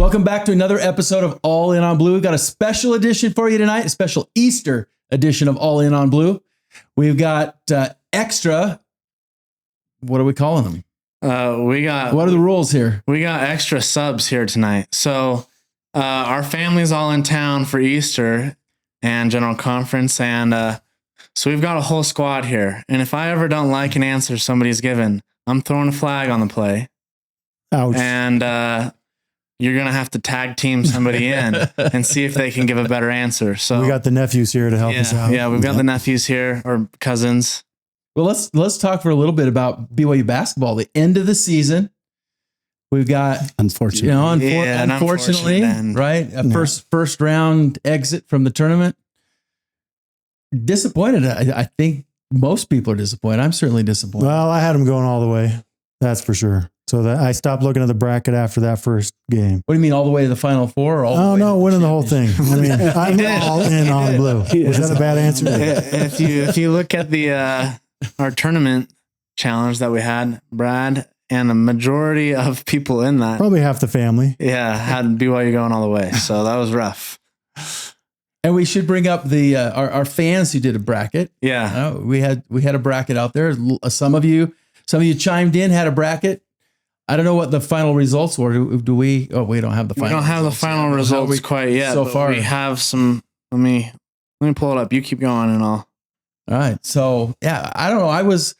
Welcome back to another episode of All In on Blue. We've got a special edition for you tonight, a special Easter edition of All In on Blue. We've got extra, what are we calling them? What are the rules here? We got extra subs here tonight. So our family's all in town for Easter and General Conference. And so we've got a whole squad here. And if I ever don't like an answer somebody's given, I'm throwing a flag on the play. Ouch. And you're going to have to tag team somebody in and see if they can give a better answer. So we got the nephews here to help us out. Yeah, we've got the nephews here, or cousins. Well, let's talk for a little bit about BYU basketball. The end of the season, we've got unfortunately, right? First round exit from the tournament. Disappointed. I think most people are disappointed. I'm certainly disappointed. Well, I had them going all the way. That's for sure. So that I stopped looking at the bracket after that first game. What do you mean, all the way to the Final Four? Or winning the whole thing. I mean, I'm all in on blue. Was that a bad answer? If you look at the our tournament challenge that we had, Brad, and a majority of people in that, probably half the family, had BYU going all the way. So that was rough. And we should bring up the our fans who did a bracket. Yeah, we had a bracket out there. Some of you chimed in, had a bracket. I don't know what the final results were. Do we? Oh, we don't have the final. We don't have the final results quite yet. So far, we have some. Let me pull it up. You keep going, and I'll. All right. So yeah, I don't know. I was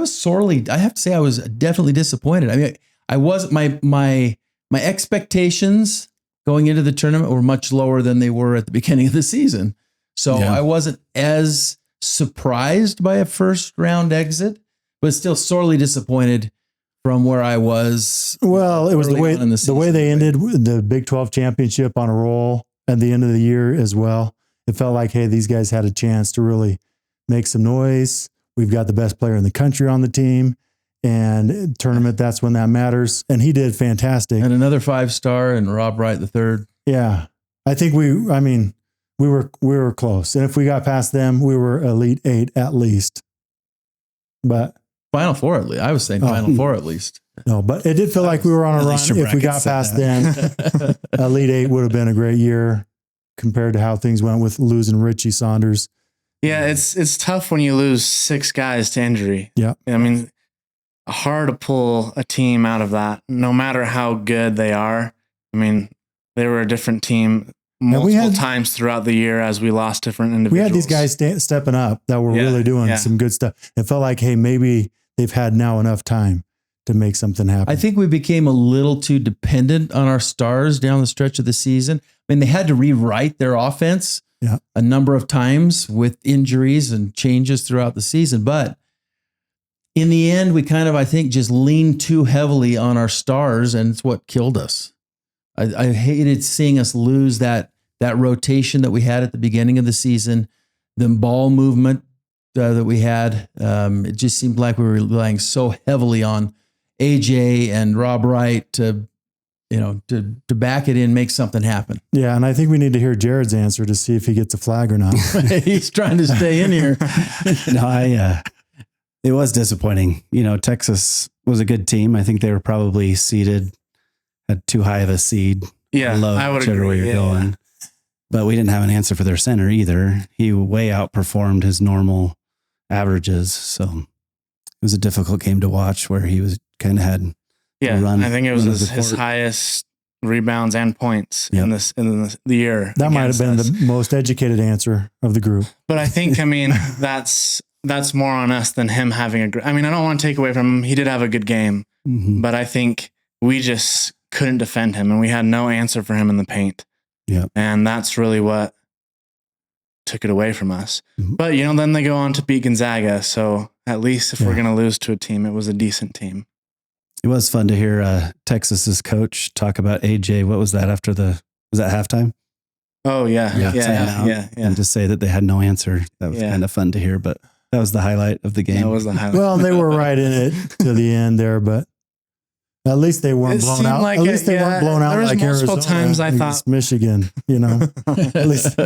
sorely. I have to say, I was definitely disappointed. I mean, I was my expectations going into the tournament were much lower than they were at the beginning of the season. So I wasn't as surprised by a first round exit, but still sorely disappointed from where I was. Well, it was the way they ended the Big 12 championship on a roll at the end of the year as well. It felt like, hey, these guys had a chance to really make some noise. We've got the best player in the country on the team, and tournament, that's when that matters. And he did fantastic. And another 5-star and Rob Wright III. Yeah. I think we were close. And if we got past them, we were Elite 8 at least. But Final Four at least. I was saying Final Four at least. No, but it did feel like we were on a run. If we got past them, Elite 8 would have been a great year compared to how things went with losing Richie Saunders. Yeah, it's tough when you lose 6 guys to injury. Yeah. I mean, hard to pull a team out of that, no matter how good they are. I mean, they were a different team multiple times throughout the year as we lost different individuals. We had these guys stepping up that were really doing some good stuff. It felt like, hey, maybe they've had now enough time to make something happen. I think we became a little too dependent on our stars down the stretch of the season. I mean, they had to rewrite their offense a number of times with injuries and changes throughout the season. But in the end, we kind of, I think, just leaned too heavily on our stars, and it's what killed us. I hated seeing us lose that rotation that we had at the beginning of the season, the ball movement that we had. It just seemed like we were relying so heavily on AJ and Rob Wright to back it in, make something happen. Yeah, and I think we need to hear Jared's answer to see if he gets a flag or not. He's trying to stay in here. No, it was disappointing. Texas was a good team. I think they were probably seeded at too high of a seed. Yeah, I would agree where you're going. But we didn't have an answer for their center either. He way outperformed his normal averages. So it was a difficult game to watch where he was kind of had run. I think it was his highest rebounds and points in the year. That might have been the most educated answer of the group. But I think, that's more on us than him having I don't want to take away from him. He did have a good game, but I think we just couldn't defend him and we had no answer for him in the paint. Yeah. And that's really what took it away from us. Mm-hmm. But, then they go on to beat Gonzaga. So at least if we're going to lose to a team, it was a decent team. It was fun to hear Texas's coach talk about AJ. What was that was that halftime? Oh, yeah. And to say that they had no answer. That was kind of fun to hear, but that was the highlight of the game. That was the highlight. Well, they were right in it to the end there, but at least they weren't blown out. At least they weren't blown out like Arizona. Multiple times I thought Michigan, At least.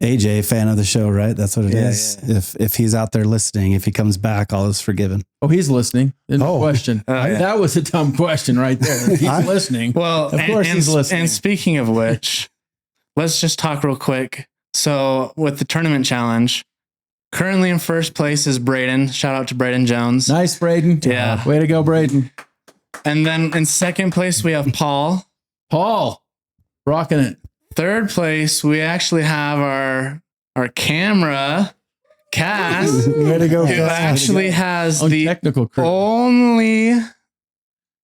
AJ, fan of the show, right? That's what it is. Yeah. If he's out there listening, if he comes back, all is forgiven. Oh, he's listening. There's no question. That was a dumb question right there. He's listening. Well, of course he's listening. And speaking of which, let's just talk real quick. So with the tournament challenge, currently in first place is Braden. Shout out to Braden Jones. Nice, Braden. Yeah. Way to go, Braden. And then in second place, we have Paul. Paul, rocking it. Third place, we actually have our camera, Cass, Way to go, who Cass. actually has the technical crew. only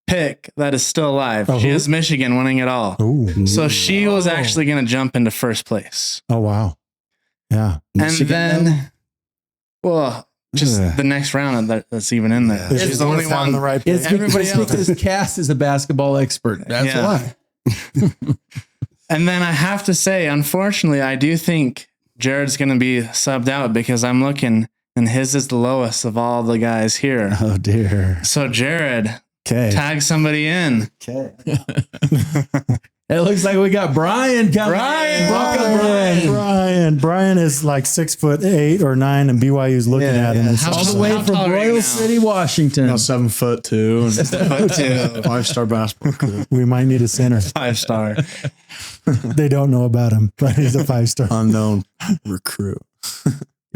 pick that is still alive. Oh, She who? has Michigan winning it all. Ooh. So she was actually going to jump into first place. Oh, wow. Yeah. And then, well, just the next round that's even in there. It's She's the only found one. the right It's pick. Everybody else- because Cass is a basketball expert. That's Yeah. why. And then I have to say, unfortunately, I do think Jared's going to be subbed out because I'm looking and his is the lowest of all the guys here. Oh dear. So Jared, Okay. tag somebody in. Okay. It looks like we got Bryan coming. Brian! Welcome, Bryan. Brian is like 6'8" or 9", and BYU's looking at him. How- All the way How from tall are you Royal now? City, Washington. 7'2" and 7'2". 5-star basketball coach. We might need a center. 5-star. They don't know about him, but he's a 5-star. Unknown recruit.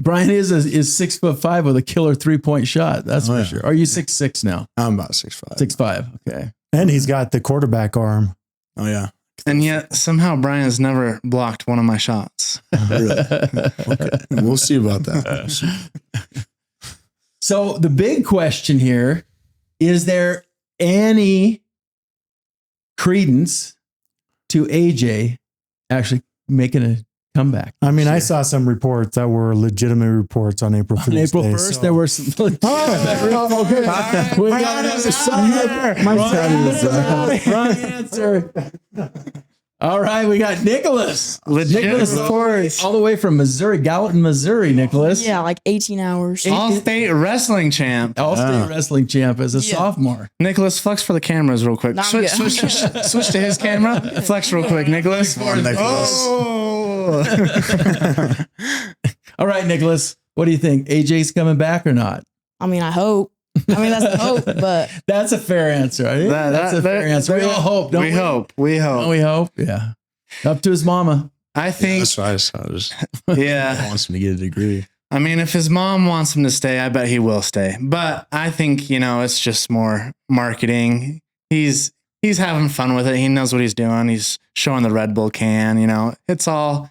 Bryan is 6'5" with a killer 3-point shot. That's Oh, for yeah. sure. Are you 6'6" now? I'm about 6'5". 6'5". Okay. And he's got the quarterback arm. Oh yeah. And yet somehow Brian has never blocked one of my shots. Really? Okay. We'll see about that. So the big question here, is there any credence to AJ actually making a comeback? I mean, I saw some reports that were legitimate reports on April 1st. On April 1st, there were some. Okay. We got another side. My son is, Wrong answer. All right, we got Nicholas. Legit Nicholas reports. all the way from Missouri, Gallatin, Missouri. Nicholas, Yeah, like 18 hours. All-state wrestling champ. All-state wrestling champ as a Yeah. sophomore. Nicholas, flex for the cameras real quick. Nah, I'm Switch, good. switch to his camera. Flex real quick, Nicholas. Oh. All right, Nicholas, what do you think? AJ's coming back or not? I mean, I hope. I mean, that's the hope, but That's a fair answer. I think that's a fair answer. We all hope, don't we? We hope. We Don't hope. we hope? Yeah. Up to his mama. I think, That's why I just yeah. wants him to get a degree. I mean, if his mom wants him to stay, I bet he will stay. But I think, it's just more marketing. He's having fun with it. He knows what he's doing. He's showing the Red Bull can, It's all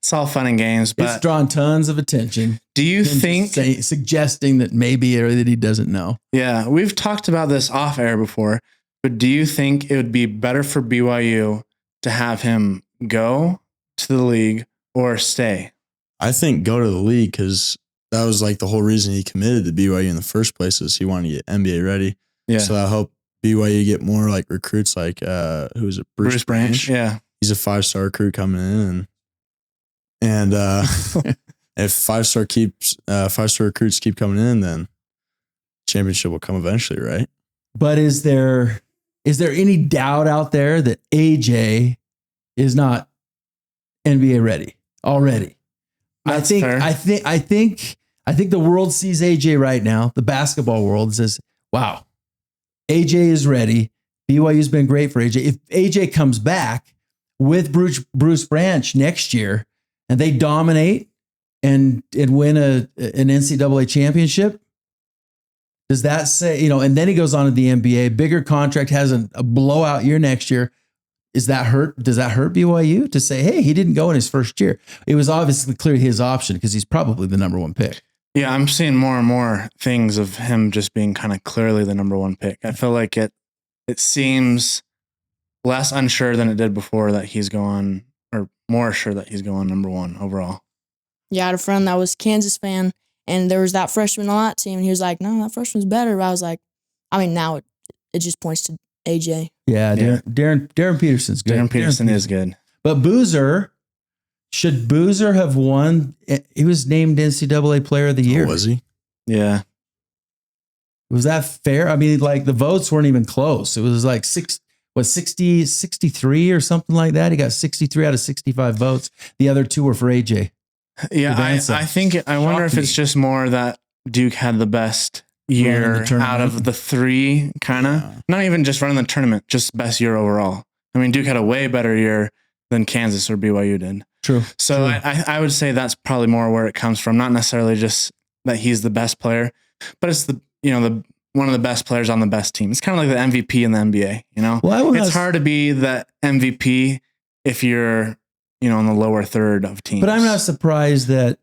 fun and games. It's But drawn tons of attention. do you think Suggesting that maybe or that he doesn't know. Yeah, we've talked about this off air before, but do you think it would be better for BYU to have him go to the league or stay? I think go to the league because that was like the whole reason he committed to BYU in the first place is he wanted to get NBA ready. Yeah. So I hope BYU get more like recruits like who is it? Bruce Branch. Yeah. He's a 5-star recruit coming in, and if 5-star recruits keep coming in, then championship will come eventually, right? But is there any doubt out there that AJ is not NBA ready already? That's fair. I think the world sees AJ right now. The basketball world says, "Wow, AJ is ready." BYU's been great for AJ. If AJ comes back with Bruce Branch next year and they dominate and win an NCAA championship, does that say, and then he goes on to the NBA, bigger contract, has a blowout year next year. Does that hurt BYU to say, hey, he didn't go in his first year? It was obviously clearly his option because he's probably the number one pick. Yeah, I'm seeing more and more things of him just being kind of clearly the number one pick. I feel like it seems less unsure than it did before that he's going, or more sure that he's going number one overall. yeah, I had a friend that was a Kansas fan, and there was that freshman on that team, and he was like, no, that freshman's better. But I was like, I mean, now it just points to AJ. Yeah, Darren Peterson's good. Darren Peterson is good. But should Boozer have won? He was named NCAA Player of the Year. Oh, was he? Yeah. Was that fair? I mean, like the votes weren't even close. It was like 63 or something like that. He got 63 out of 65 votes. The other two were for AJ. Yeah, Advance I think I wonder if it's just more that Duke had the best year out of the three, kind of. Not even just running the tournament, just best year overall. I mean, Duke had a way better year than Kansas or BYU did. True. So True. I would say that's probably more where it comes from. Not necessarily just that he's the best player, but it's the one of the best players on the best team. It's kind of like the MVP in the NBA. Well, it's hard to be the MVP if you're in the lower third of teams. But I'm not surprised that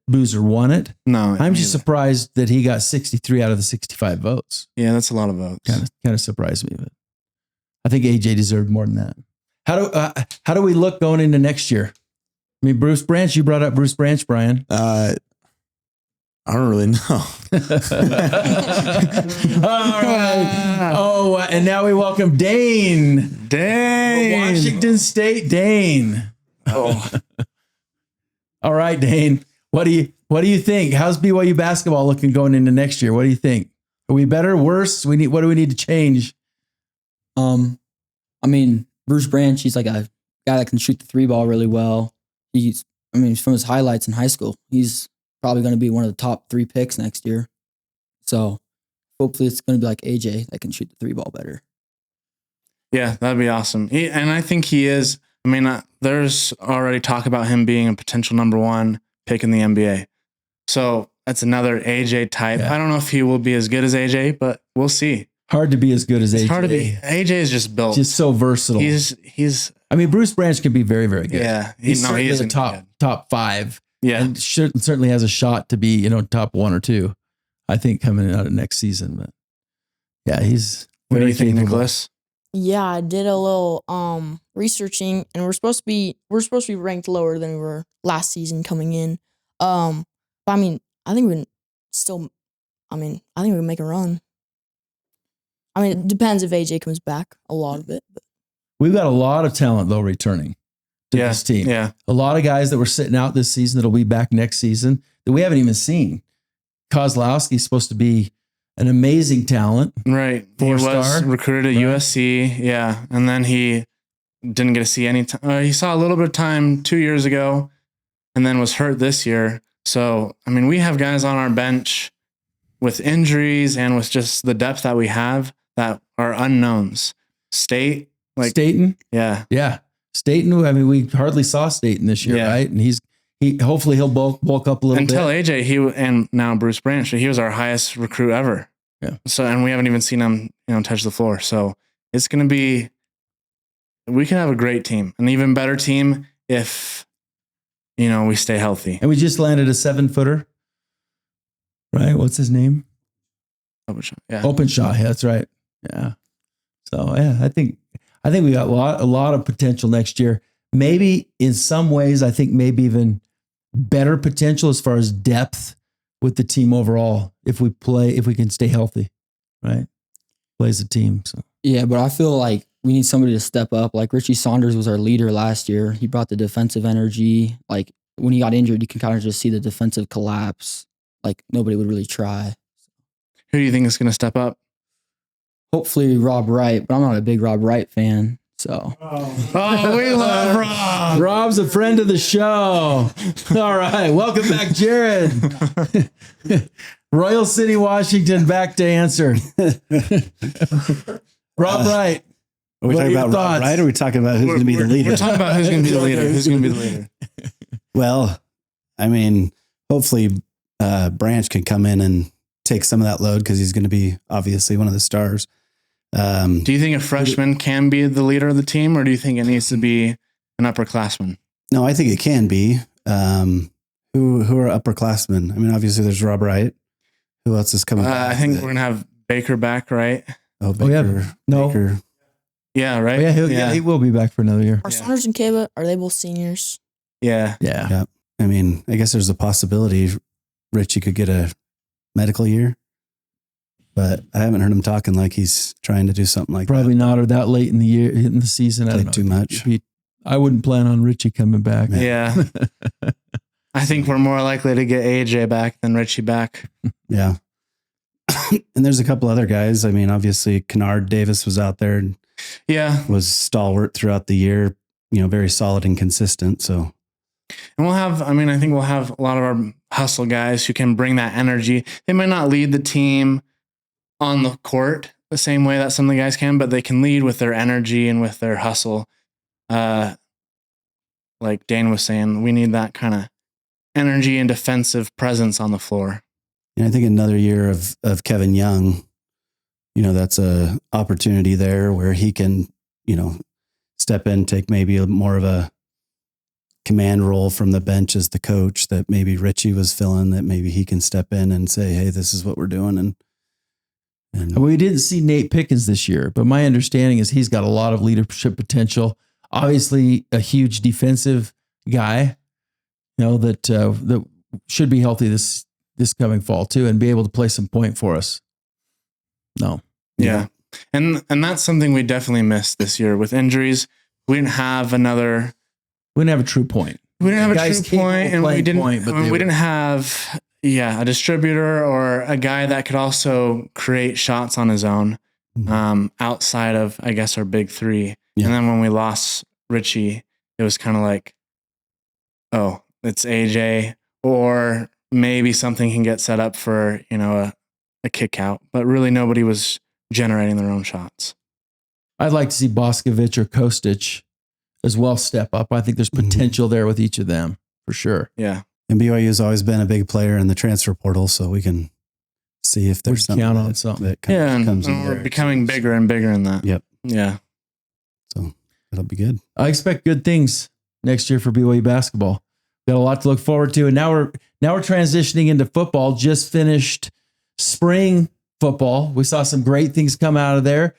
Boozer won it. No, I'm just surprised that he got 63 out of the 65 votes. Yeah, that's a lot of votes. Kind of surprised me, but I think AJ deserved more than that. How do we look going into next year? I mean, Bruce Branch. You brought up Bruce Branch, Bryan. I don't really know. All right. Oh, and now we welcome Dane. Washington State, Dane. Oh. All right, Dane. What do you think? How's BYU basketball looking going into next year? What do you think? Are we better, worse? What do we need to change? I mean, Bruce Branch, he's like a guy that can shoot the three ball really well. From his highlights in high school, he's probably going to be one of the top 3 picks next year. So hopefully it's going to be like AJ that can shoot the three ball better. Yeah, that'd be awesome. And I think he is. I mean, there's already talk about him being a potential number 1 pick in the NBA. So that's another AJ type. Yeah. I don't know if he will be as good as AJ, but we'll see. Hard to be as good as AJ. It's hard to be. AJ is just built. Just so versatile. He's. I mean, Bruce Branch can be very, very good. Yeah, he's certainly the top 5. Yeah, and certainly has a shot to be top 1 or 2. I think coming out of next season. But yeah, he's. What do you think, Nicholas? Yeah, I did a little researching, and we're supposed to be ranked lower than we were last season coming in. But I mean, I think we can make a run. I mean, it depends if AJ comes back, a lot of it. But. We've got a lot of talent though returning to this team. Yeah, a lot of guys that were sitting out this season that'll be back next season that we haven't even seen. Kozlowski's supposed to be an amazing talent. Right. He was recruited at USC. Yeah. And then he didn't get to see any time. He saw a little bit of time 2 years ago and then was hurt this year. So, I mean, we have guys on our bench with injuries and with just the depth that we have that are unknowns. Staten? Yeah. Yeah. Staten, I mean, we hardly saw Staten this year, right? And hopefully he'll bulk up a little bit. Until AJ, and now Bruce Branch, he was our highest recruit ever. Yeah. So, and we haven't even seen him, touch the floor. So it's going to be, we can have a great team, an even better team if, we stay healthy. And we just landed a 7-footer, right? What's his name? Open shot. Yeah. Open shot. Yeah, that's right. Yeah. So yeah, I think we got a lot of potential next year. Maybe in some ways, I think maybe even better potential as far as depth with the team overall. If we can stay healthy, right? Play as a team. So yeah, but I feel like we need somebody to step up. Like Richie Saunders was our leader last year. He brought the defensive energy. Like when he got injured, you can kind of just see the defensive collapse. Like nobody would really try. Who do you think is going to step up? Hopefully Rob Wright, but I'm not a big Rob Wright fan. So, we love Rob. Rob's a friend of the show. All right, welcome back, Jared. Royal City, Washington, back to answer. Rob Wright. Are we talking about Rob Wright, or are we talking about who's going to be the leader? We're talking about who's going to be the leader. Who's going to be the leader? Well, I mean, hopefully Branch can come in and take some of that load because he's going to be obviously one of the stars. Do you think a freshman can be the leader of the team, or do you think it needs to be an upperclassman? No, I think it can be. Who are upperclassmen? I mean, obviously there's Rob Wright. Who else is coming back? I think we're going to have Baker back, right? Oh, Baker. No. Baker. Yeah, right? Oh, yeah, he will be back for another year. Are Saunders and Kaba, are they both seniors? Yeah. I mean, I guess there's a possibility Richie could get a medical year. But I haven't heard him talking like he's trying to do something like Probably not, or that late in the year, in the season. I don't know. Too much. I wouldn't plan on Richie coming back. Yeah. I think we're more likely to get AJ back than Richie back. Yeah. And there's a couple other guys. I mean, obviously, Kennard Davis was out there and was stalwart throughout the year, very solid and consistent. So And I think we'll have a lot of our hustle guys who can bring that energy. They might not lead the team on the court the same way that some of the guys can, but they can lead with their energy and with their hustle. Like Dane was saying, we need that kind of energy and defensive presence on the floor. And I think another year of Kevin Young, that's a opportunity there where he can, step in, take maybe more of a command role from the bench as the coach that maybe Richie was filling, that maybe he can step in and say, hey, this is what we're doing. And we didn't see Nate Pickens this year, but my understanding is he's got a lot of leadership potential. Obviously a huge defensive guy, that should be healthy this coming fall too, and be able to play some point for us. No. Yeah. And that's something we definitely missed this year with injuries. We didn't have a true point. We didn't have a true point, and we didn't have a distributor or a guy that could also create shots on his own, outside of, I guess, our big three. Yeah. And then when we lost Richie, it was kind of like, oh, it's AJ, or maybe something can get set up for, a kick out, but really nobody was generating their own shots. I'd like to see Boscovich or Kostic as well step up. I think there's potential there with each of them for sure. Yeah. And BYU has always been a big player in the transfer portal, so we can see if there's something that comes in we're becoming bigger and bigger in that. Yep. Yeah. So it'll be good. I expect good things next year for BYU basketball. Got a lot to look forward to, and now we're transitioning into football. Just finished spring football. We saw some great things come out of there.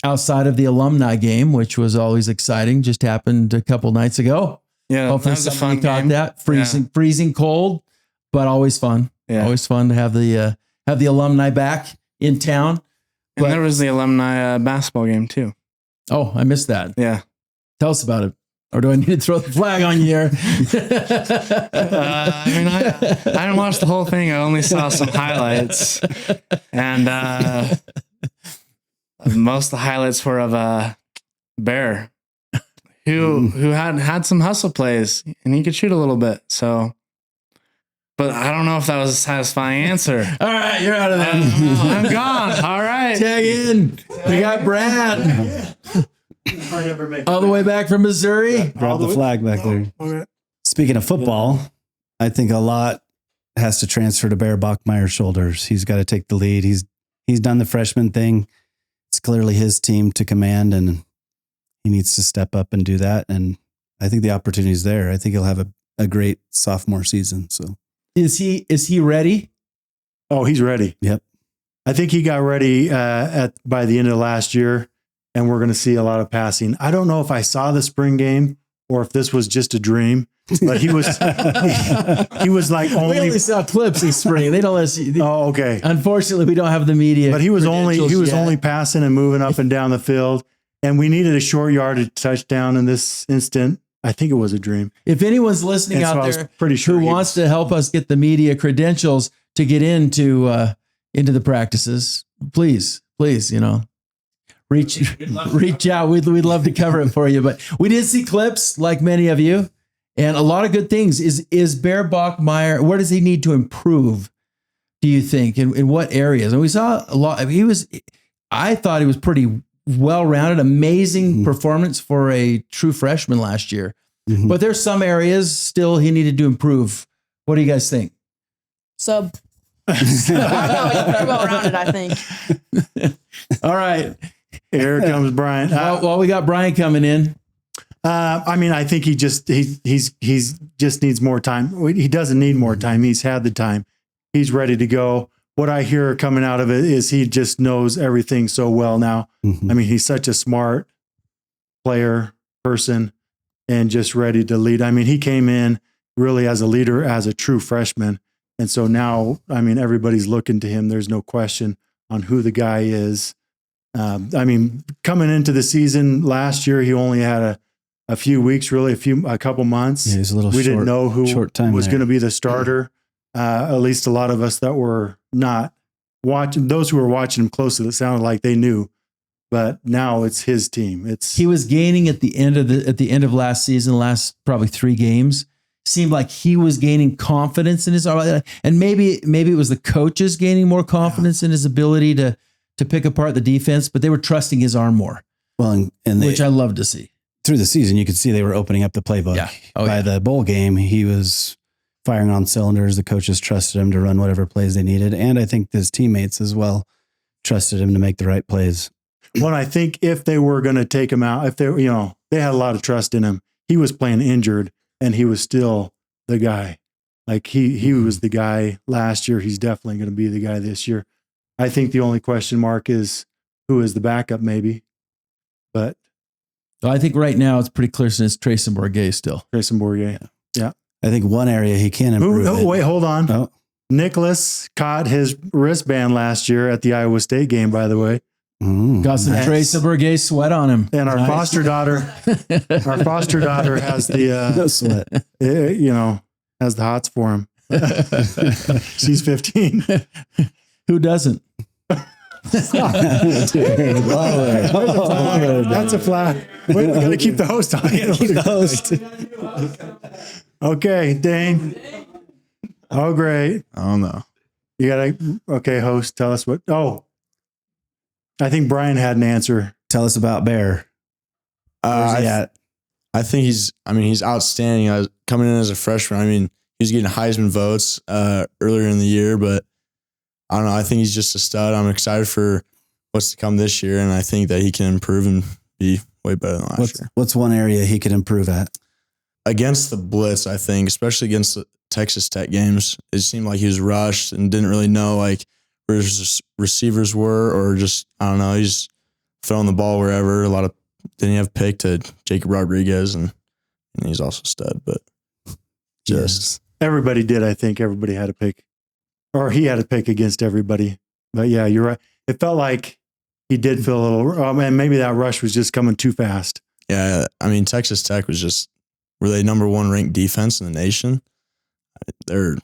Outside of the alumni game, which was always exciting, just happened a couple nights ago. Yeah, hopefully that was a fun caught game. That freezing cold, but always fun. Yeah, always fun to have the alumni back in town. And there was the alumni basketball game too. Oh, I missed that. Yeah, tell us about it. Or do I need to throw the flag on you here? I didn't watch the whole thing. I only saw some highlights, and most of the highlights were of Bear, who had some hustle plays, and he could shoot a little bit. So, but I don't know if that was a satisfying answer. All right, you're out of there. I'm gone. All right, tag in. We got Brad. All the way back from Missouri. Grab the flag back there. Okay. Speaking of football, I think a lot has to transfer to Bear Bachmeier's shoulders. He's got to take the lead. He's done the freshman thing. It's clearly his team to command, and he needs to step up and do that. And I think the opportunity is there. I think he'll have a great sophomore season. So is he ready? Oh, he's ready. Yep. I think he got ready by the end of last year. And we're going to see a lot of passing. I don't know if I saw the spring game or if this was just a dream, but he was like we only saw clips in spring. They don't let us. Oh, okay. Unfortunately, we don't have the media. But he was only passing and moving up and down the field, and we needed a short yardage touchdown in this instant. I think it was a dream. If anyone's listening out there, pretty sure who wants to help us get the media credentials to get into the practices, please, reach out. We'd love to cover it for you. But we did see clips like many of you, and a lot of good things. Is Bear Bachmeier, where does he need to improve, do you think? In what areas? And we saw a lot. I thought he was pretty well-rounded, amazing performance for a true freshman last year. Mm-hmm. But there's some areas still he needed to improve. What do you guys think? Sub. No, he's pretty well-rounded, I think. All right. Here comes Bryan. Well, we got Bryan coming in. I think he just needs more time. He doesn't need more time. He's had the time. He's ready to go. What I hear coming out of it is he just knows everything so well now. Mm-hmm. I mean, he's such a smart person and just ready to lead. I mean, he came in really as a leader, as a true freshman. And so now, I mean, everybody's looking to him. There's no question on who the guy is. Coming into the season last year, he only had a few weeks, really a couple months. Yeah, we didn't know who was going to be the starter. At least a lot of us that were not watching, those who were watching him closely, it sounded like they knew. but now it's his team. He was gaining at the end of last season, last probably 3 games. Seemed like he was gaining confidence in his arm, and maybe it was the coaches gaining more confidence in his ability to pick apart the defense, but they were trusting his arm more. Well, which I love to see. Through the season, you could see they were opening up the playbook. Yeah. By the bowl game, he was firing on cylinders. The coaches trusted him to run whatever plays they needed, and I think his teammates as well trusted him to make the right plays. Well, I think if they were going to take him out, if they had a lot of trust in him, he was playing injured and he was still the guy. Like he was the guy last year. He's definitely going to be the guy this year. I think the only question mark is who is the backup maybe, but. I think right now it's pretty clear since Trayson Bourget still. Trayson Bourget. Yeah. I think one area he can improve. Wait, hold on. Oh. Nicholas caught his wristband last year at the Iowa State game, by the way. Got some Trayson Bourget sweat on him. And our foster daughter has the no sweat. Has the hots for him. She's 15. Who doesn't? That's a flag. We got to keep the host on. Keep the host. Okay, Dane. Oh, great. I don't know. You got to, host, tell us what. Oh, I think Bryan had an answer. Tell us about Bear. I think he's outstanding. Coming in as a freshman, he was getting Heisman votes earlier in the year, but I don't know. I think he's just a stud. I'm excited for what's to come this year, and I think that he can improve and be way better than last year. What's one area he could improve at? Against the blitz, I think, especially against the Texas Tech games, it seemed like he was rushed and didn't really know like where his receivers were, or just, I don't know, he's throwing the ball wherever. Then you have pick to Jacob Rodriguez, and he's also a stud, but just. Everybody did, I think. Everybody had a pick. Or he had a pick against everybody. But yeah, you're right. It felt like he did feel a little, and maybe that rush was just coming too fast. Yeah, Texas Tech was just really number 1 ranked defense in the nation. They're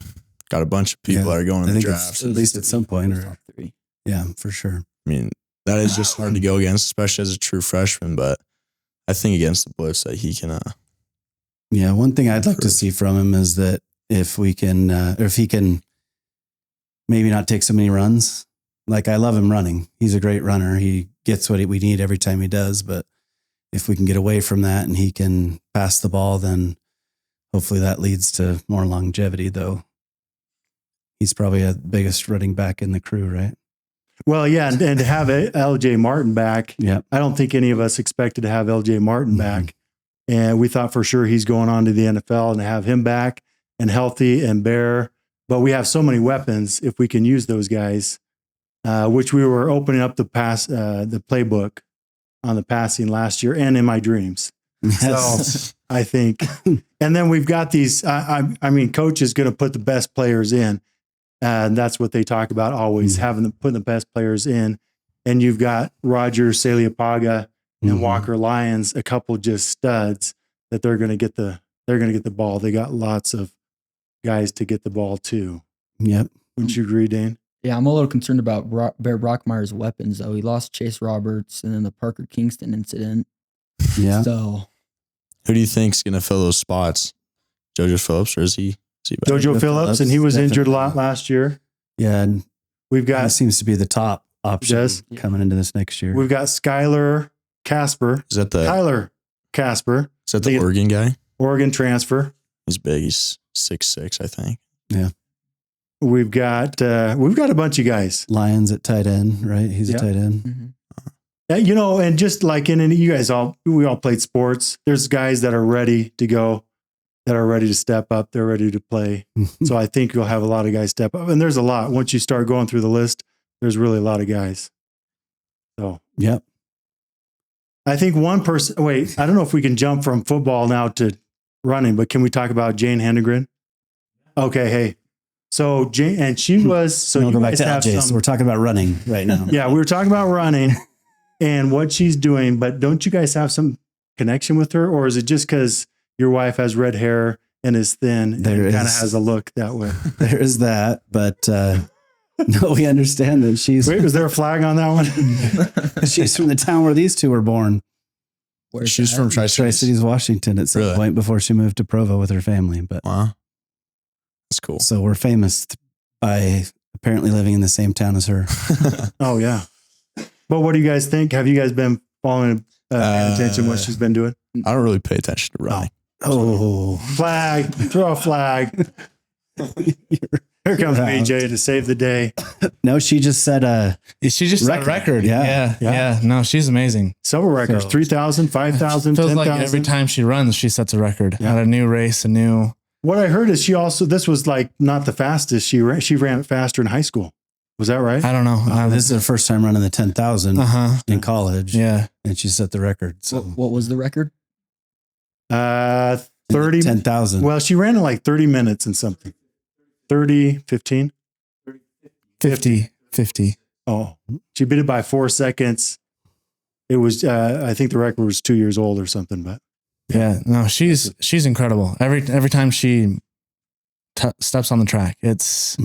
got a bunch of people that are going in the draft. At least at some point. Or, yeah, for sure. That is just hard to go against, especially as a true freshman. But I think against the blitz that he can. One thing I'd like to see from him is that if he can maybe not take so many runs. Like, I love him running. He's a great runner. He gets what we need every time he does. But if we can get away from that and he can pass the ball, then hopefully that leads to more longevity, though. He's probably the biggest running back in the crew, right? Well, yeah, and to have LJ Martin back, I don't think any of us expected to have LJ Martin back. And we thought for sure he's going on to the NFL, and to have him back and healthy and Bear. But we have so many weapons if we can use those guys, which we were opening up the playbook on the passing last year and in my dreams. Yes. So I think, and then we've got these, coach is going to put the best players in. And that's what they talk about always, putting the best players in. And you've got Roger Saliapaga and Walker Lyons, a couple just studs that they're going to get the ball. They got lots of guys to get the ball too. Yep. Wouldn't you agree, Dane? Yeah, I'm a little concerned about Bear Brockmeyer's weapons, though. He lost Chase Roberts and then the Parker Kingston incident. Yeah. So, who do you think's going to fill those spots? JoJo Phillips, or is he back? JoJo Phillips, and he was injured a lot last year. Yeah, and we've got he seems to be the top option coming into this next year. We've got Skylar Casper. Is that Kyler Casper? Is that the Oregon guy? Oregon transfer. He's big. He's 6'6", I think. Yeah. We've got a bunch of guys. Lyons at tight end, right? He's a tight end. Mm-hmm. And just like you guys we all played sports. There's guys that are ready to go, that are ready to step up. They're ready to play. So I think you'll have a lot of guys step up. And there's a lot. Once you start going through the list, there's really a lot of guys. So, yep. I think one person, I don't know if we can jump from football now to running, but can we talk about Jane Hendegren? Okay. Hey. So Jane, and she was, so we'll go back to LJ. So we're talking about running right now. Yeah. We were talking about running and what she's doing, but don't you guys have some connection with her, or is it just because your wife has red hair and is thin and kind of has a look that way? There is that, but No, we understand that she's Wait, was there a flag on that one? she's from the town where these two were born. Where's She's that? from Tri-Cities, Washington, at some Really? point before she moved to Provo with her family. But Wow. That's cool. so we're famous by apparently living in the same town as her. Oh, yeah. But what do you guys think? Have you guys been following paying attention to what she's been doing? I don't really pay attention to running. Oh, Flag, throw a flag. Here comes BJ to save the day. no, she just said, She just set a record. Yeah. Yeah. No, she's amazing. Several records, So- 3,000, 5,000, Feels like 10,000. every time she runs, she sets a record. Yeah. At a new race, a new. What I heard is this was like not the fastest. She ran it faster in high school. Was that right? I don't know. this is her first time running the 10,000 in college. Yeah. And she set the record. So What was the record? 30. 10,000. Well, she ran in like 30 minutes and something. 30, 15. 50. Oh, she beat it by 4 seconds. It was, I think the record was 2 years old or something, but Yeah. No, she's incredible. Every time she steps on the track, it's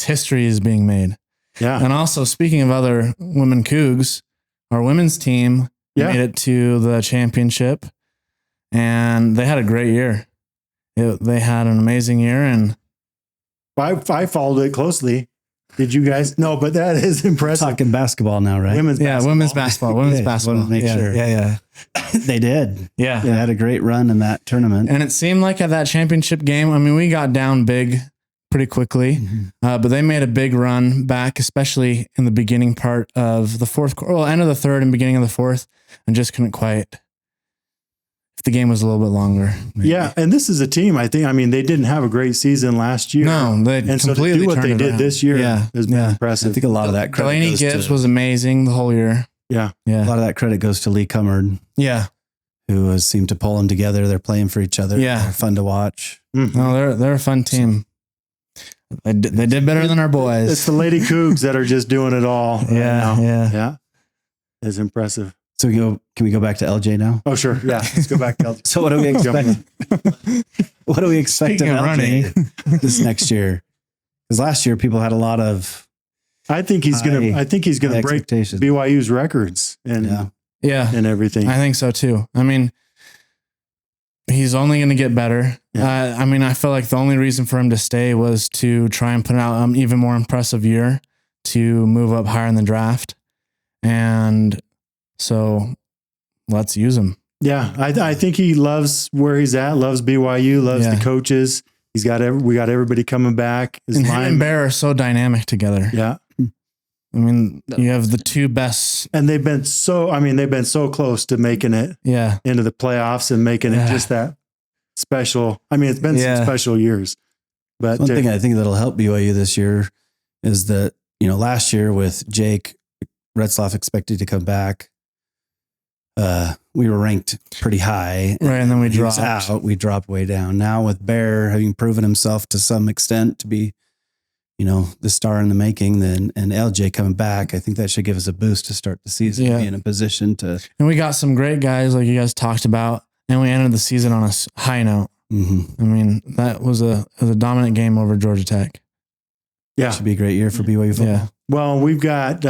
history is being made. yeah. And also, speaking of other women Cougs, our women's team made it to the championship, and they had a great year. They had an amazing year, and I followed it closely. Did you guys? No, but that is impressive. Talking basketball now, right? Women's basketball. women's basketball. Women's Okay, basketball. wanted to make sure. Yeah. They did. Yeah. They had a great run in that tournament. And it seemed like at that championship game, I mean, we got down big pretty quickly, but they made a big run back, especially in the beginning part of the fourth quarter, end of the third and beginning of the fourth, and just couldn't quite. If the game was a little bit longer. Maybe. Yeah, and this is a team. I mean, they didn't have a great season last year. No, they and so to completely do what turned they it did around. this year has been I impressive. think a lot of that credit Delaney goes Gibbs to, was amazing the whole year. Yeah, a Yeah. lot of that credit goes to Lee Cummard, Yeah. who seemed to pull them together. They're playing for each other. Yeah. They're fun to watch. No, they're a fun team. They did better than our boys. it's the Lady Cougs that are just doing it all. right now. Yeah. It's impressive. So can we go back to LJ now? Oh, sure. Yeah, let's go back to So what do we expect? What do we expect of Speaking of LJ this next year? Because last year people had a lot of I think he's gonna high break expectations. BYU's records and and everything. I think so too. I mean, he's only going to get better. Yeah. I mean, I feel like the only reason for him to stay was to try and put out an even more impressive year to move up higher in the draft. And so let's use him. Yeah, I think he loves where he's at. Loves BYU. Loves the coaches. We got everybody coming back. His And him and Bear are so dynamic together. Yeah. I mean, you have the two best. And they've been so close to making it into the playoffs and making it just that special. I mean, it's been some special years. But one thing I think that'll help BYU this year is that, last year with Jake Retzlaff expected to come back, we were ranked pretty high. Right, and then we He was dropped. out. We dropped way down. Now with Bear having proven himself to some extent to be, the star in the making, and LJ coming back, I think that should give us a boost to start the season, be in a position to. And we got some great guys like you guys talked about, and we ended the season on a high note. Mm-hmm. I mean, that was a dominant game over Georgia Tech. Yeah, should be a great year for BYU football. Yeah. Well, we've got.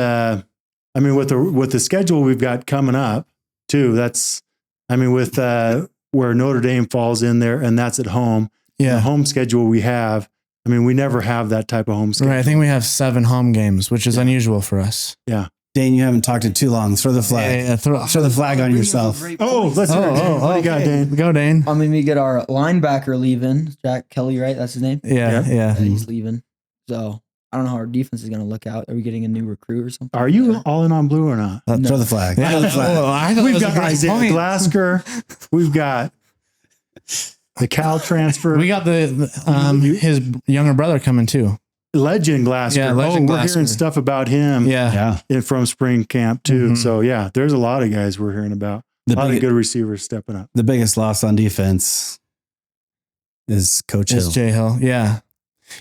With the schedule we've got coming up too. With where Notre Dame falls in there, and that's at home. Yeah, the home schedule we have. We never have that type of home schedule. Right. I think we have 7 home games, which is unusual for us. Yeah. Dane, you haven't talked in too long. Throw the flag. Yeah, throw the flag on yourself. Let's hear it. What do you got, Dane? Go, Dane. We get our linebacker leaving. Jack Kelly, right? That's his name? Yeah. He's leaving. So I don't know how our defense is going to look out. Are we getting a new recruit or something? Are you all in on blue or not? Throw the flag. Yeah. Throw the flag. We've got Isaiah Glasker. We've got the Cal transfer. We got his younger brother coming too. Legend Glasker. Yeah, Legend we're Glasker. hearing stuff about him. Yeah. From spring camp too. Mm-hmm. So there's a lot of guys we're hearing about. A lot of good receivers stepping up. The biggest loss on defense is Coach Hill. It's Jay Hill. Yeah.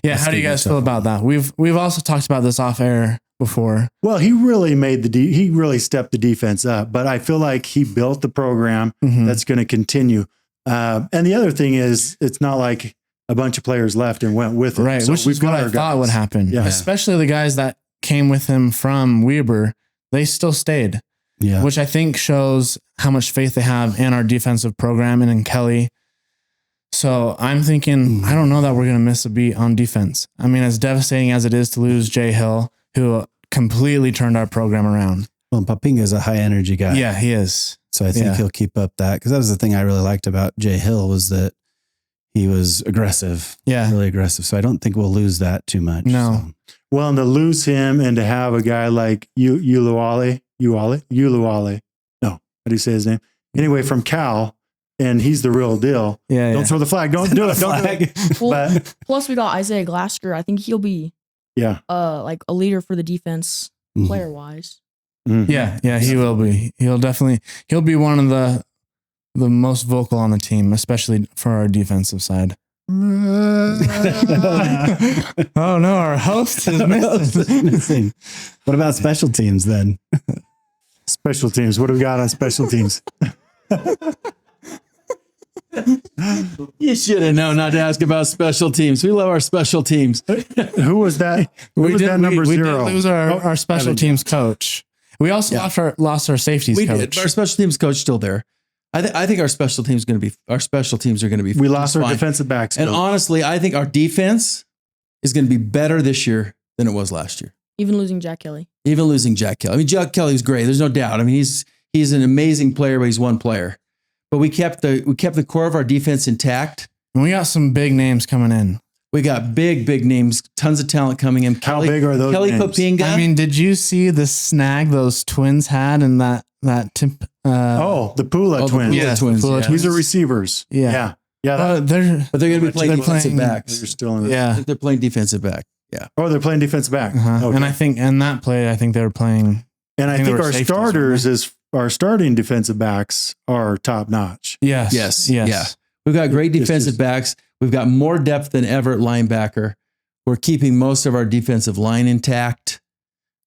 Yeah. How do you guys feel about that? We've also talked about this off air before. Well, he really he really stepped the defense up, but I feel like he built the program that's going to continue. And the other thing is, it's not like a bunch of players left and went with it. Right, So which is what I thought would happen. Yeah. Especially the guys that came with him from Weber, they still stayed. Yeah. Which I think shows how much faith they have in our defensive program and in Kelly. So I'm thinking, I don't know that we're going to miss a beat on defense. I mean, as devastating as it is to lose Jay Hill, who completely turned our program around. Well, Papinga is a high energy guy. Yeah, he is. So I think he'll keep up that, because that was the thing I really liked about Jay Hill, was that he was aggressive. Yeah. Really aggressive. So I don't think we'll lose that too much. No. So. Well, and to lose him and to have a guy like Uluwale. No, how do you say his name? Anyway, from Cal, and he's the real deal. Yeah. Don't throw the flag. Don't do it. Don't do it. Well, plus we got Isaiah Glasker. I think he'll be like a leader for the defense player wise. Mm-hmm. Yeah, he will be. He'll be one of the most vocal on the team, especially for our defensive side. Oh no, our host is missing. What about special teams then? Special teams. What do we got on special teams? You should have known not to ask about special teams. We love our special teams. Who was that? Who was that number we zero? did lose our special teams coach. We also lost our safeties coach. Did. Our special teams coach still there. I think our special teams are going to be. We lost our fine. defensive backs. And honestly, I think our defense is going to be better this year than it was last year. Even losing Jack Kelly. I mean, Jack Kelly's great. There's no doubt. I mean, he's an amazing player, but he's one player. But we kept the core of our defense intact. And we got some big names coming in. We got big names, tons of talent coming in. How big are those Kelly names? Papinga. I mean, did you see the snag those twins had in that tip? The Pula twins. Yeah, twins. Pula Yeah. These are receivers. Yeah. Yeah. They're going to be playing defensive backs. They're still in. Yeah. They're playing defensive back. Yeah. Oh, they're playing defensive back. Okay. And I think in that play, I think they were playing. And I think they were our safeties, starters our starting defensive backs are top notch. Yes. Yeah. We've got great defensive backs. We've got more depth than ever at linebacker. We're keeping most of our defensive line intact.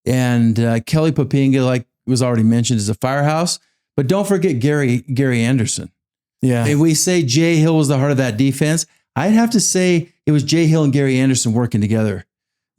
And Kelly Papinga, like was already mentioned, is a firehouse. But don't forget Gary Anderson. Yeah. If we say Jay Hill was the heart of that defense, I'd have to say it was Jay Hill and Gary Anderson working together,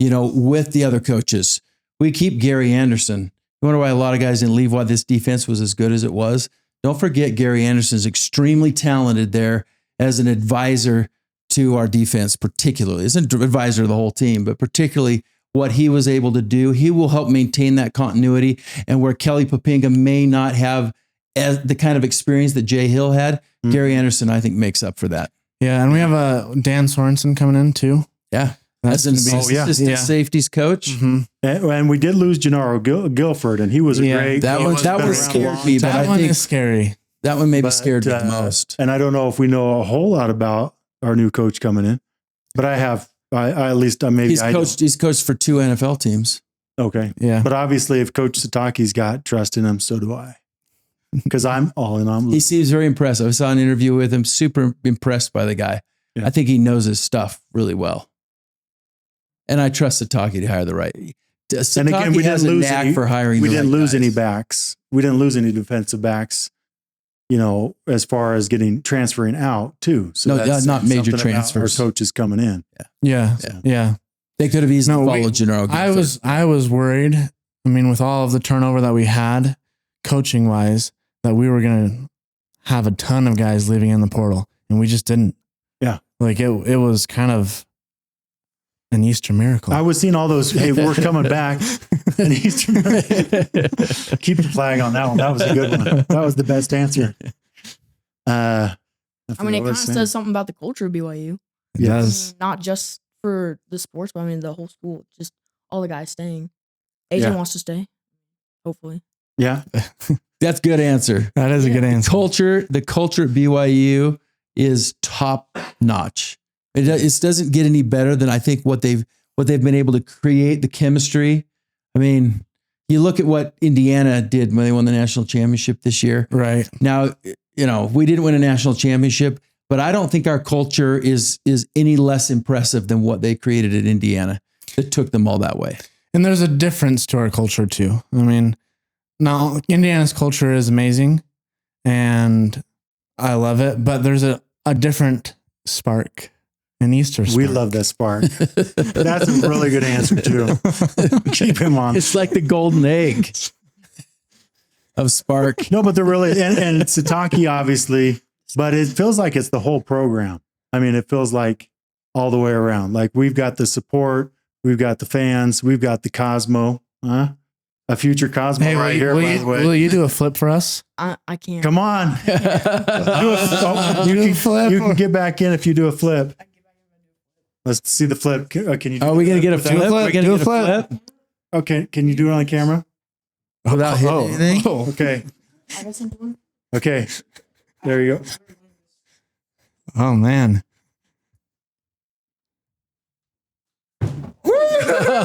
with the other coaches. We keep Gary Anderson. You wonder why a lot of guys didn't leave, why this defense was as good as it was. Don't forget Gary Anderson's extremely talented there as an advisor to our defense, particularly. Isn't an advisor to the whole team, but particularly what he was able to do. He will help maintain that continuity, and where Kelly Papinga may not have the kind of experience that Jay Hill had, Gary Anderson, I think, makes up for that. Yeah. And we have Dan Sorensen coming in too. Yeah. That's an going to be assistant safeties coach. Mm-hmm. And we did lose Gennaro Guilford, and he was a great. That one scared me, but that I one think is scary. That one maybe scared me the most. And I don't know if we know a whole lot about our new coach coming in, but I at least maybe he's coached for 2 NFL teams. Okay, yeah. But obviously, if Coach Sataki's got trust in him, so do I. Because I'm all in on. He seems very impressive. I saw an interview with him. Super impressed by the guy. Yeah. I think he knows his stuff really well. And I trust Sataki to hire the right. Sataki and again, we has didn't a lose knack any, for hiring. We the didn't right lose guys. any backs. We didn't lose any defensive backs. As far as getting transferring out too. So that's not major transfers. Our coaches coming in. Yeah. They could have easily followed Gennaro. I was worried. I mean, with all of the turnover that we had, coaching wise, that we were going to have a ton of guys leaving in the portal, and we just didn't. Yeah, like it was kind of an Easter miracle. I was seeing all those. Hey, we're coming back. An Easter miracle. Keep the flag on that one. That was a good one. That was the best answer. I mean, it kind of says something about the culture of BYU. It does. Not just for the sports, but I mean the whole school. Just all the guys staying. AJ wants to stay. Hopefully. Yeah. That's a good answer. That is a good answer. The culture at BYU is top notch. It doesn't get any better than I think what they've been able to create, the chemistry. I mean, you look at what Indiana did when they won the national championship this year. Right. Now, we didn't win a national championship, but I don't think our culture is any less impressive than what they created at Indiana that took them all that way. And there's a difference to our culture too. I mean, now Indiana's culture is amazing and I love it, but there's a different spark An Easter spark. We love that spark. That's a really good answer too. Keep him on. It's like the golden egg of Spark. No, but they're really, and it's Sataki, obviously, but it feels like it's the whole program. I mean, it feels like all the way around. Like we've got the support, we've got the fans, we've got the Cosmo, a future Cosmo here. By the way, will you do a flip for us? I can't. Come on. You can get back in if you do a flip. Let's see the flip. Can you? Are we going to get a flip? We're going to get a flip. Okay. Can you do it on camera? Without hitting anything? Okay. Okay. There you go. Oh, man.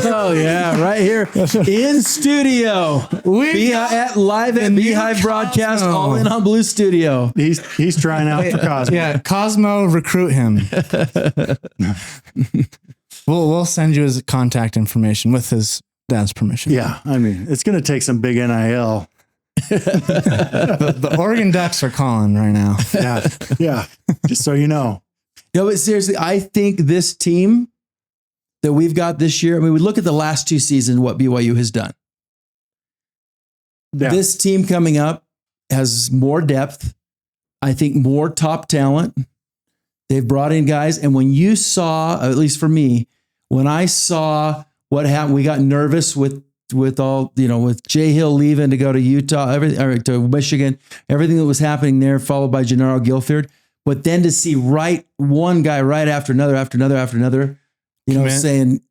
Oh yeah, right here in studio. Live at Beehive broadcast, all in on Blue Studio. He's trying out for Cosmo. Yeah, Cosmo, recruit him. We'll send you his contact information with his dad's permission. Yeah, I mean, it's going to take some big NIL. The Oregon Ducks are calling right now. Yeah. Just so you know. No, but seriously, I think this team that we've got this year, I mean, we look at the last 2 seasons, what BYU has done. Yeah. This team coming up has more depth. I think more top talent. They've brought in guys. And when you saw, at least for me, when I saw what happened, we got nervous with all, with Jay Hill leaving to go to Utah, to Michigan, everything that was happening there, followed by Gennaro Gilford. But then to see one guy right after another, saying,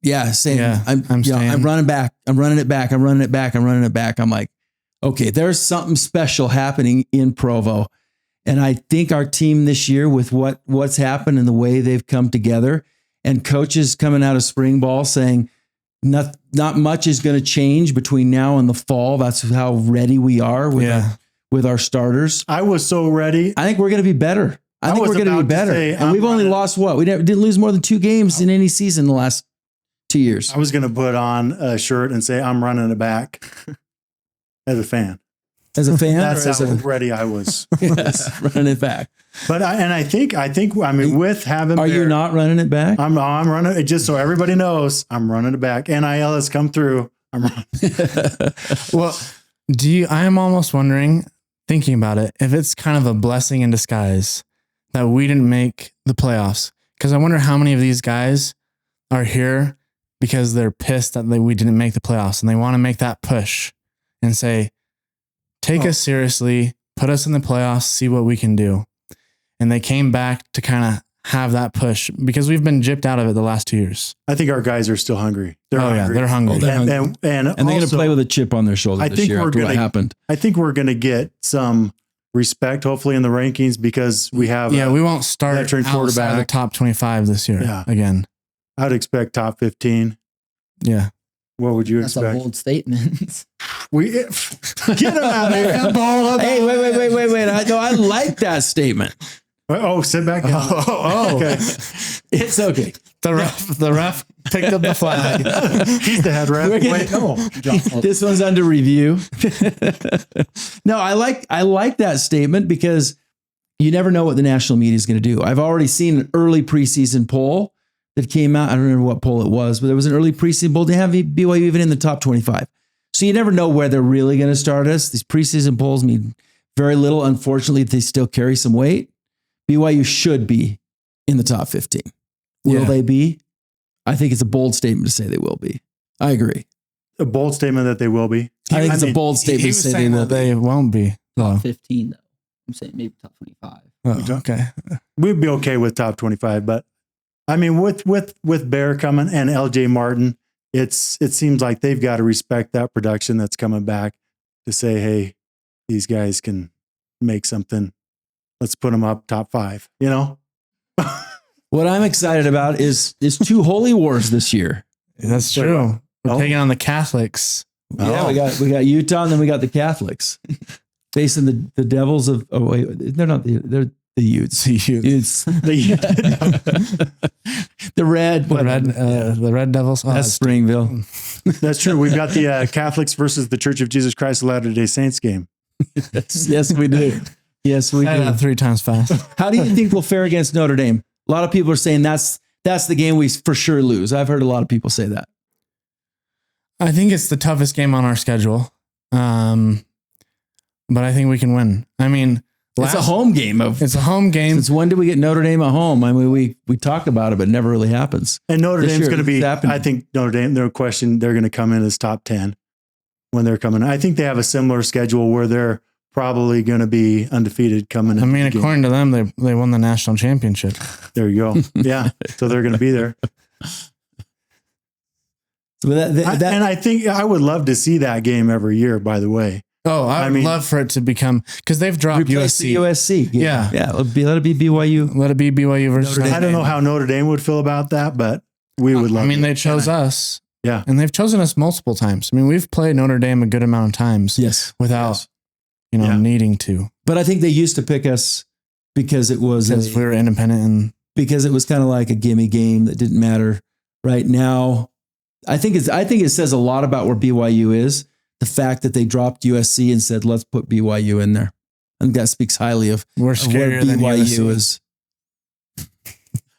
I'm running back. I'm running it back. I'm like, okay, there's something special happening in Provo. And I think our team this year with what's happened and the way they've come together and coaches coming out of spring ball saying not much is going to change between now and the fall. That's how ready we are with our starters. I was so ready. I think we're going to be better. I think we're going to be better. And we've only lost what? We didn't lose more than 2 games in any season in the last 2 years. I was going to put on a shirt and say, I'm running it back as a fan. As a fan? That's how ready I was. Running it back. But I think, with having Are you not running it back? I'm running it, just so everybody knows, I'm running it back. NIL has come through. I'm running. Well, I am almost wondering, thinking about it, if it's kind of a blessing in disguise that we didn't make the playoffs. Because I wonder how many of these guys are here because they're pissed that we didn't make the playoffs and they want to make that push and say, take us seriously, put us in the playoffs, see what we can do. And they came back to kind of have that push because we've been gypped out of it the last 2 years. I think our guys are still hungry. They're hungry. They're hungry. And they're going to play with a chip on their shoulder this year after what happened. I think we're going to get some respect, hopefully, in the rankings because we have we won't start veteran outside the top 25 this year again. I'd expect top 15. Yeah. What would you That's expect? a bold statement. Get him out of here. Hey, wait. I like that statement. Sit back down. Okay. It's okay. The ref picked up the flag. He's the head ref. This one's under review. No, I like that statement because you never know what the national media is going to do. I've already seen an early preseason poll that came out. I don't remember what poll it was, but there was an early preseason poll to have BYU even in the top 25. So you never know where they're really going to start us. These preseason polls mean very little. Unfortunately, they still carry some weight. BYU should be in the top 15. Will they be? I think it's a bold statement to say they will be. I agree. A bold statement that they will be. I think it's a bold statement to say that they won't be. Top 15, though. I'm saying maybe top 25. Oh, okay. We'd be okay with top 25, but I mean, with Bear coming and LJ Martin, it seems like they've got to respect that production that's coming back to say, hey, these guys can make something. Let's put them up top 5, What I'm excited about is 2 holy wars this year. That's true. We're taking on the Catholics. Yeah, we got Utah and then we got the Catholics. Facing the Devils of they're not they're the Utes. The Red Devils. That's Springville. That's true. We've got the Catholics versus the Church of Jesus Christ of Latter-day Saints game. Yes, we do. Yes, we do. That 3 times fast. How do you think we'll fare against Notre Dame? A lot of people are saying that's that's the game we for sure lose. I've heard a lot of people say that. I think it's the toughest game on our schedule. But I think we can win. I mean, it's a home game. It's a home game. Since when do we get Notre Dame at home? I mean, we talk about it, but it never really happens. And Notre Dame's going to be, I think Notre Dame, they're going to come in as top 10 when they're coming. I think they have a similar schedule where they're probably going to be undefeated coming in. I mean, according to them, they won the national championship. There you go. Yeah. So they're going to be there. So and I think I would love to see that game every year, by the way. Oh, I would love for it to become, because they've dropped USC. USC. Yeah. Let it be BYU. Let it be BYU versus Notre Dame. I don't know how Notre Dame would feel about that, but we would love it. I mean, they chose us. Yeah. And they've chosen us multiple times. I mean, we've played Notre Dame a good amount of times. Yes. Without, needing to. But I think they used to pick us because we were independent and because it was kind of like a gimme game that didn't matter. Right now, I think it says a lot about where BYU is. The fact that they dropped USC and said, let's put BYU in there. I think that speaks highly of where BYU is. I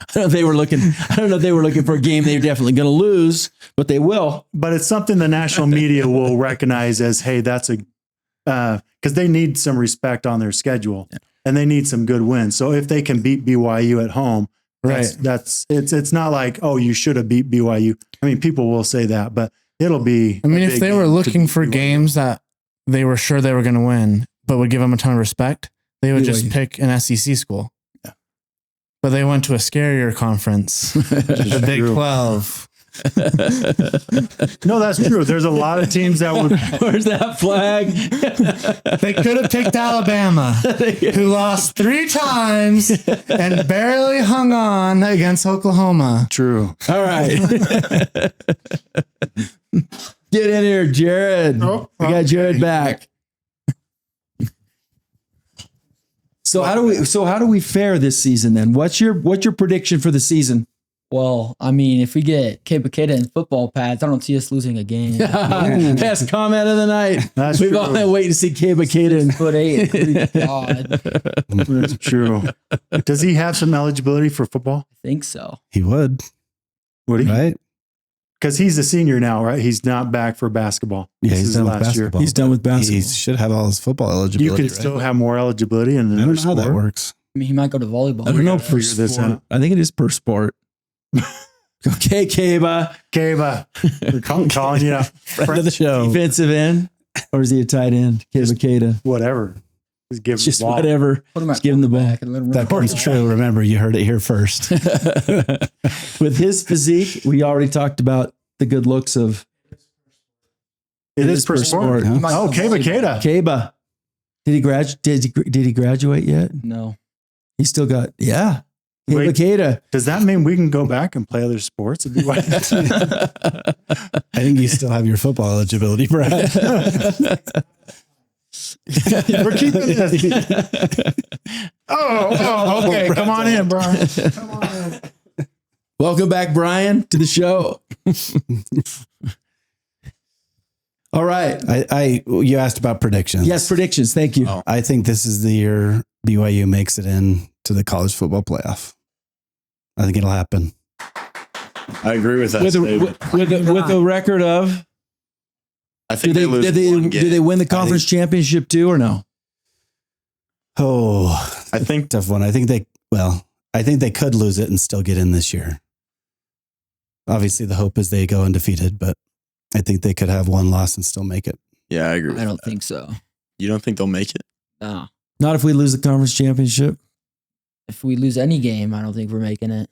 don't know if they were looking for a game they're definitely going to lose, but they will. But it's something the national media will recognize as, hey, that's because they need some respect on their schedule and they need some good wins. So if they can beat BYU at home, it's not like, oh, you should have beat BYU. I mean, people will say that, but it'll be. I mean, if they were looking for games that they were sure they were going to win, but would give them a ton of respect, they would just pick an SEC school. Yeah. But they went to a scarier conference, the Big 12. No, that's true. There's a lot of teams that would. Where's that flag? They could have picked Alabama, who lost 3 times and barely hung on against Oklahoma. True. All right. Get in here, Jared. We got Jared back. So how do we fare this season then? What's your prediction for the season? Well, I mean, if we get Kebaketa in football pads, I don't see us losing a game. Best comment of the night. We've all been waiting to see Kebaketa in 6'8". God. That's true. Does he have some eligibility for football? I think so. He would. Would he? Right? Because he's a senior now, right? He's not back for basketball. Yeah, he's done with basketball. He's done with basketball. He should have all his football eligibility. You can still have more eligibility in another I don't know sport. how that works. I mean, he might go to volleyball. I don't know Figure this out. I think it is per sport. Okay, Keba. We're calling you a Friend of the show. Defensive end, or is he a tight end? Kebaketa. Whatever. Just give him Just the ball. whatever. Just give him the ball. That part's true. Remember, you heard it here first. With his physique, we already talked about the good looks of. It is per sport. Huh? Oh, Kebaketa. Keba. Did he graduate yet? No. He still got Wait. Kebaketa. Does that mean we can go back and play other sports? I think you still have your football eligibility, Brad. We're keeping this. Oh, okay. Come on in, Bryan. Come on in. Welcome back, Bryan, to the show. All right. You asked about predictions. Yes, predictions. Thank you. I think this is the year BYU makes it in to the college football playoff. I think it'll happen. I agree with that. With a record of, I think do they win the conference championship too, or no? Oh, I think tough one. I think they could lose it and still get in this year. Obviously, the hope is they go undefeated, but I think they could have one loss and still make it. Yeah, I agree. I don't think so. You don't think they'll make it? No. Not if we lose the conference championship. If we lose any game, I don't think we're making it.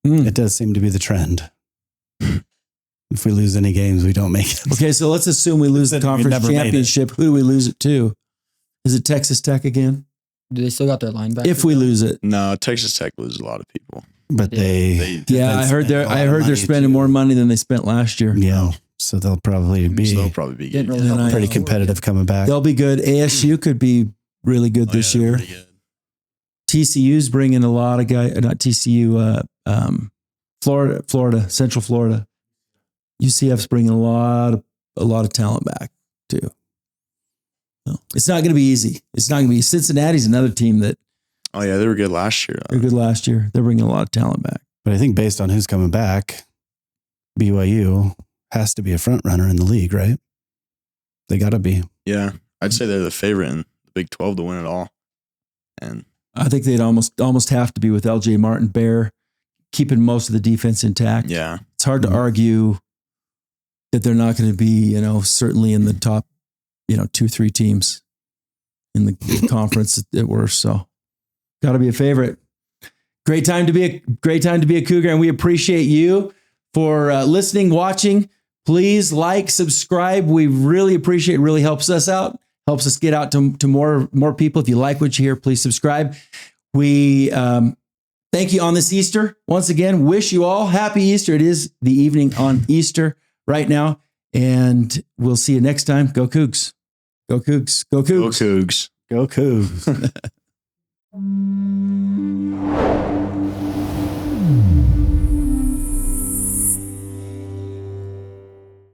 It does seem to be the trend. If we lose any games, we don't make it. Okay, so let's assume we lose the conference championship. Who do we lose it to? Is it Texas Tech again? Do they still got their linebacker? If we lose it, No, Texas Tech loses a lot of people. But They I heard they're spending more money than they spent last year. Yeah, so they'll probably be So they'll probably be Didn't good. really help pretty them. competitive coming back. They'll be good. ASU could be really good this Yeah, they're year. pretty good. TCU's bringing a lot of guys. Not TCU. Florida, Central Florida. UCF's bringing a lot of talent back too. No, it's not going to be easy. It's not going to be. Cincinnati's another team that Oh yeah, they were good last year. they're good last year. They're bringing a lot of talent back. But I think based on who's coming back, BYU has to be a front runner in the league, right? They got to be. Yeah, I'd say they're the favorite in the Big 12 to win it all. And I think they'd almost have to be with LJ Martin Bear keeping most of the defense intact. yeah, It's hard to argue that they're not going to be, certainly in the top, 2-3 teams in the conference at worst. So got to be a favorite. Great time to be a Cougar, and we appreciate you for listening, watching. Please like, subscribe. We really appreciate it. It really helps us out. Helps us get out to more people. If you like what you hear, please subscribe. We thank you on this Easter. Once again, wish you all happy Easter. It is the evening on Easter right now. And we'll see you next time. Go Cougs. Go Cougs. Go Cougs. go Cougs. Go Cougs.